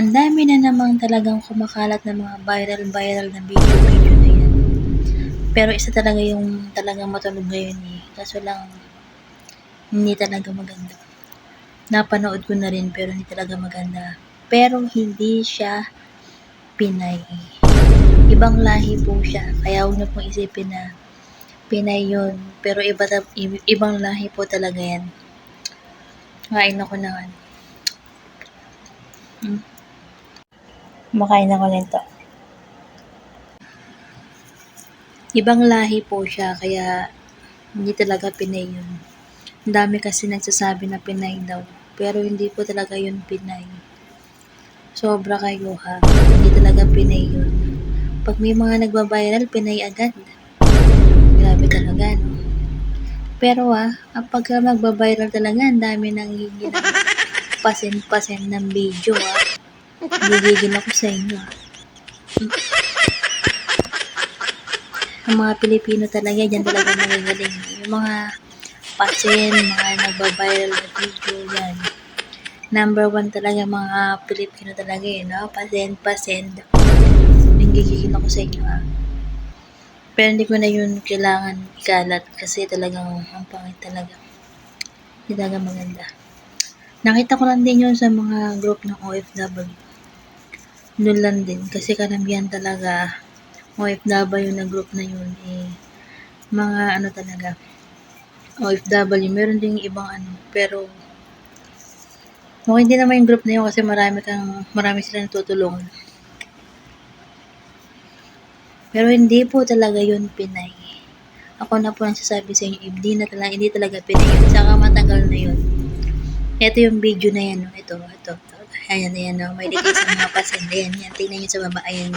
Ang dami na namang talagang kumakalat na mga viral na video na yan. Pero isa talaga yung talagang matunog ngayon eh. Kaso lang, hindi talaga maganda. Napanood ko na rin pero hindi talaga maganda. Pero hindi siya Pinay. Ibang lahi po siya. Kaya huwag na pong isipin na Pinay yun. Pero ibang lahi po talaga yan. Kain ako na nga. Makain ako nito. Ibang lahi po siya, kaya hindi talaga Pinay yun. Ang dami kasi nagsasabi na Pinay daw, pero hindi po talaga yun Pinay. Sobra kayo ha, hindi talaga Pinay yun. Pag may mga nagbabiral, Pinay agad. Grabe talaga, no? Pero pagka magbabiral talaga, ang dami nang hihingi ng pasen ng video Gigigil ako sa inyo Ang mga Pilipino talaga, dyan talaga magagaling. Yung mga mga nagbabiral na video, yan. Number 1 talaga mga Pilipino talaga no? Pasend. Nanggigigil ako sa inyo Pero hindi ko na yun kailangan ikalat kasi talagang ang pangit talaga. Hindi talaga maganda. Nakita ko lang din yun sa mga group ng OFW. Doon lang din kasi karamihan talaga OFW na group na yun mga talaga OFW. Meron ding ibang pero okay din naman yung group na yun kasi marami silang tutulungan. Pero hindi po talaga yun Pinay. Ako na po nagsasabi sa inyo, hindi talaga Pinay yun. Saka matagal na yun. Ito yung video na yan. Ito. Ayan, may ligay sa mga pasen. Ayan. Tingnan nyo sa baba. Ayan.